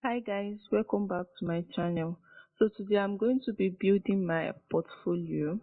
Hi guys, welcome back to my channel. So today I'm going to be building my portfolio.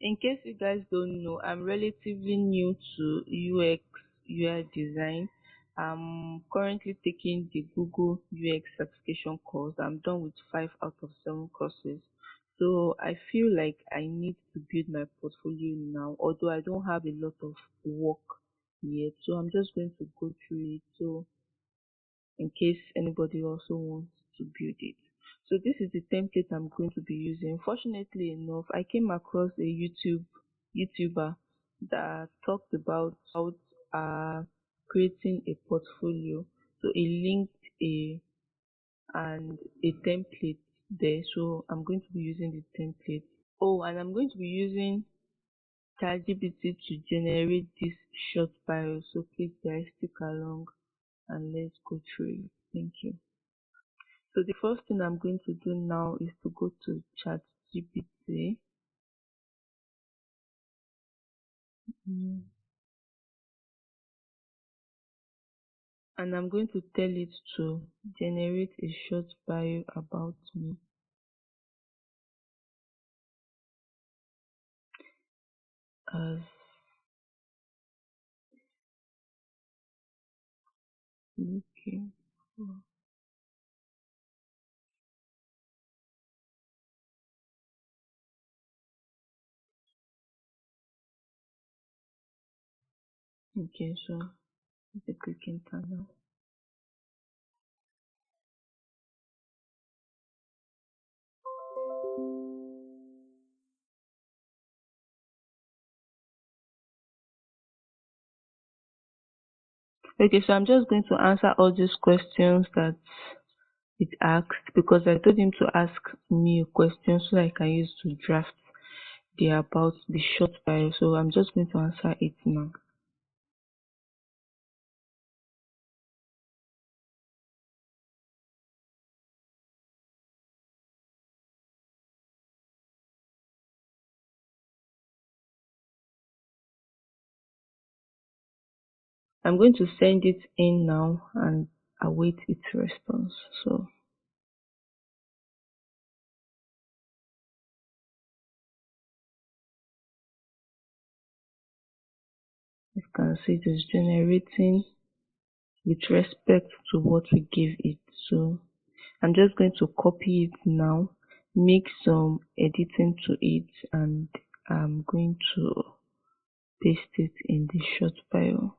In case you guys don't know, I'm relatively new to UX UI design. I'm currently taking the Google UX certification course. I'm done with 5 out of 7 courses. So I feel like I need to build my portfolio now, although I don't have a lot of work yet. So I'm just going to go through it. So in case anybody also wants to build it. So this is the template I'm going to be using. Fortunately enough, I came across a YouTuber that talked about creating a portfolio. So he linked a template there. So I'm going to be using the template. Oh, and I'm going to be using ChatGPT to generate this short bio. So please guys stick along and let's go through it. Thank you. So the first thing I'm going to do now is to go to ChatGPT. Mm. And I'm going to tell it to generate a short bio about me as looking for. Okay, so the click enter now. Okay, so I'm just going to answer all these questions that it asked because I told him to ask me a question so that I can use to draft the short bio. So I'm just going to answer it now. I'm going to send it in now and await its response. So you can see it is generating with respect to what we gave it. So I'm just going to copy it now, make some editing to it, and I'm going to paste it in the short bio.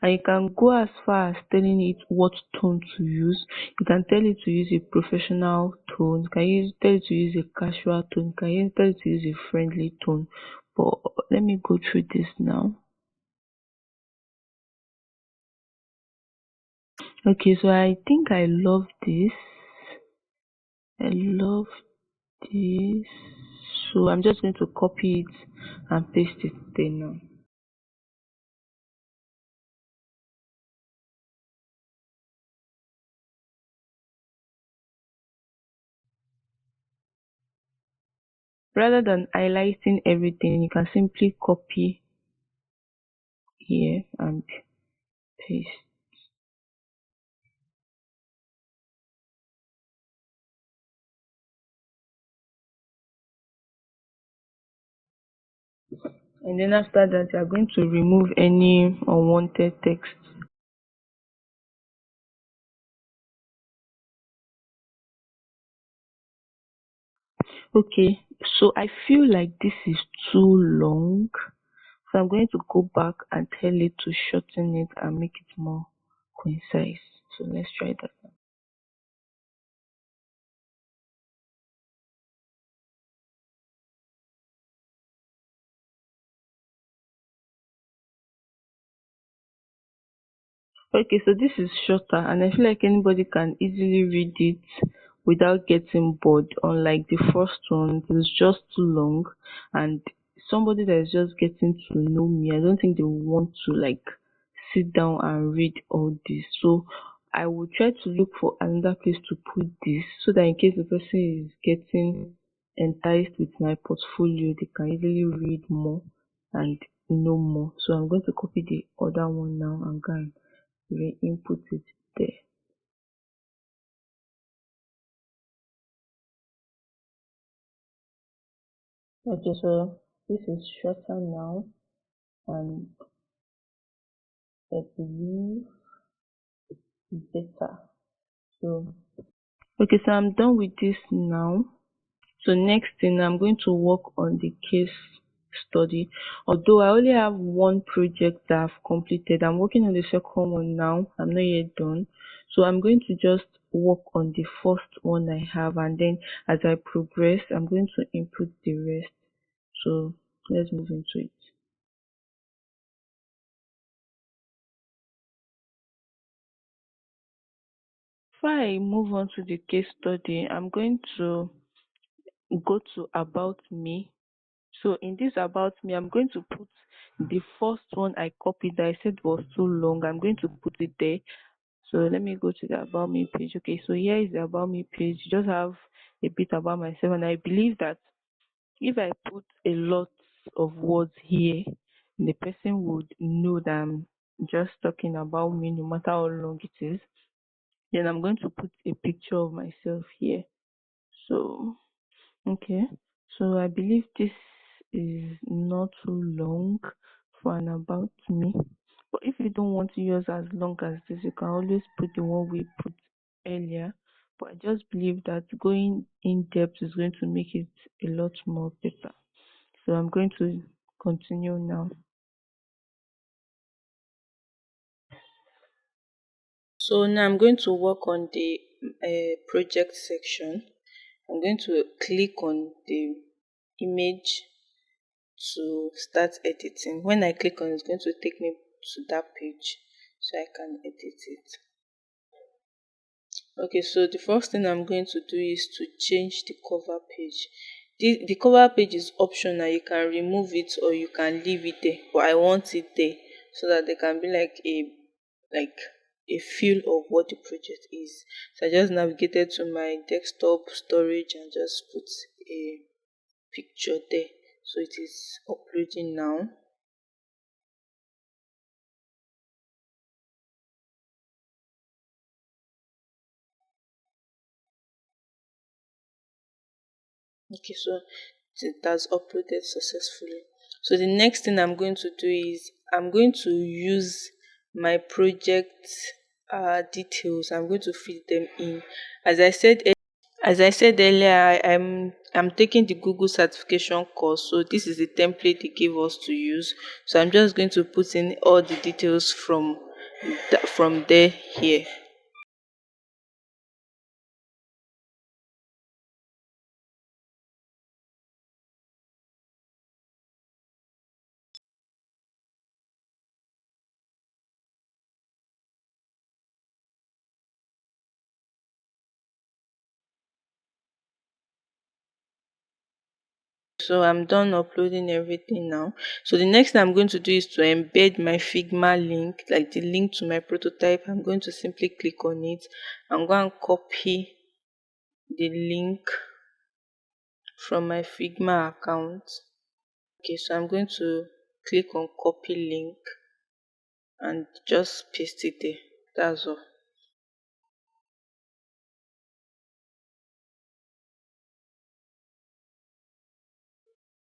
And you can go as far as telling it what tone to use. You can tell it to use a professional tone. You can tell it to use a casual tone. You can tell it to use a friendly tone. But let me go through this now. Okay, so I think I love this. I love this. So I'm just going to copy it and paste it there now. Rather than highlighting everything, you can simply copy here and paste. And then after that, you are going to remove any unwanted text. Okay, so I feel like this is too long. So I'm going to go back and tell it to shorten it and make it more concise. So let's try that. Okay, so this is shorter and I feel like anybody can easily read it without getting bored. Unlike the first one, it was just too long and somebody that is just getting to know me, I don't think they will want to like sit down and read all this. So I will try to look for another place to put this so that in case the person is getting enticed with my portfolio, they can easily read more and know more. So I'm going to copy the other one now and go and re-input it there. Okay, so this is shorter now, and I believe better. So okay, so I'm done with this now. So next thing, I'm going to work on the case study. Although I only have one project that I've completed, I'm working on the second one now. I'm not yet done. So I'm going to just work on the first one I have, and then as I progress, I'm going to input the rest. So let's move into it. Before I move on to the case study, I'm going to go to about me. So in this about me, I'm going to put the first one I copied that I said was too long. I'm going to put it there. So let me go to the about me page. Okay, so here is the about me page. Just have a bit about myself, and I believe that if I put a lot of words here, the person would know that I'm just talking about me, no matter how long it is. Then I'm going to put a picture of myself here. So okay, so I believe this is not too long for an about me. But if you don't want to use as long as this, you can always put the one we put earlier. But I just believe that going in depth is going to make it a lot more better. So I'm going to continue now. So now I'm going to work on the project section. I'm going to click on the image to start editing. When I click on it, it's going to take me to that page so I can edit it. Okay, so the first thing I'm going to do is to change the cover page. The cover page is optional. You can remove it or you can leave it there, but I want it there so that there can be like a feel of what the project is. So I just navigated to my desktop storage and just put a picture there. So it is uploading now. Okay, so it has uploaded successfully. So the next thing I'm going to do is I'm going to use my project details. I'm going to feed them in. As I said, as I said earlier, I'm taking the Google certification course. So this is the template they gave us to use. So I'm just going to put in all the details from there here. So I'm done uploading everything now. So the next thing I'm going to do is to embed my Figma link, like the link to my prototype. I'm going to simply click on it. I'm going to copy the link from my Figma account. Okay, so I'm going to click on copy link and just paste it there. That's all.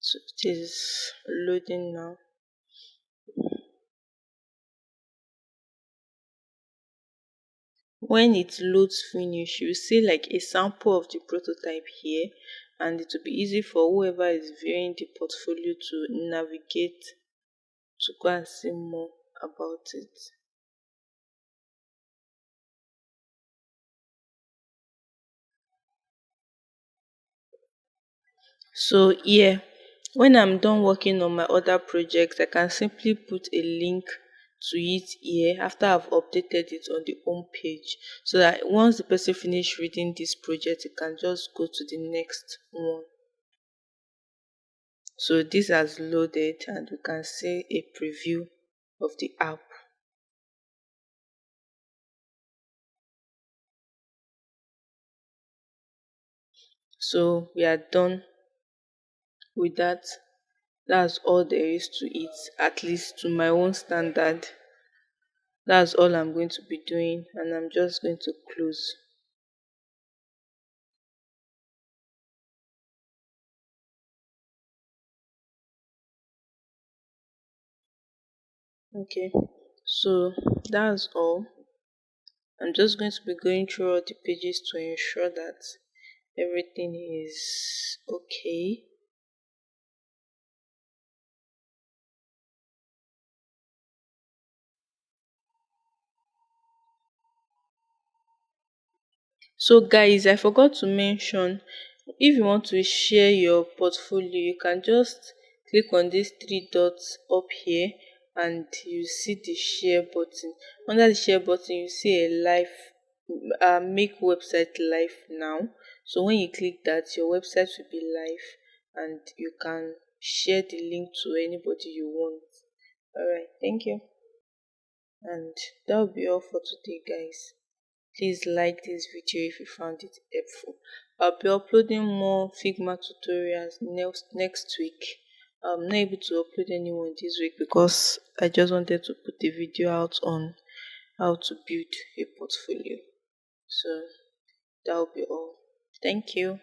So it is loading now. When it loads finish, you see like a sample of the prototype here, and it will be easy for whoever is viewing the portfolio to navigate to go and see more about it. So here, when I'm done working on my other projects, I can simply put a link to it here after I've updated it on the home page, so that once the person finish reading this project, it can just go to the next one. So this has loaded and we can see a preview of the app. So we are done with that. That's all there is to it, at least to my own standard. That's all I'm going to be doing, and I'm just going to close. Okay, so that's all. I'm just going to be going through all the pages to ensure that everything is okay. So guys, I forgot to mention, if you want to share your portfolio, you can just click on these three dots up here and you see the share button. Under the share button, you see a live make website live now. So when you click that, your website will be live and you can share the link to anybody you want. Alright, thank you. And that will be all for today, guys. Please like this video if you found it helpful. I'll be uploading more Figma tutorials next week. I'm not able to upload anyone this week because I just wanted to put a video out on how to build a portfolio. So that will be all. Thank you.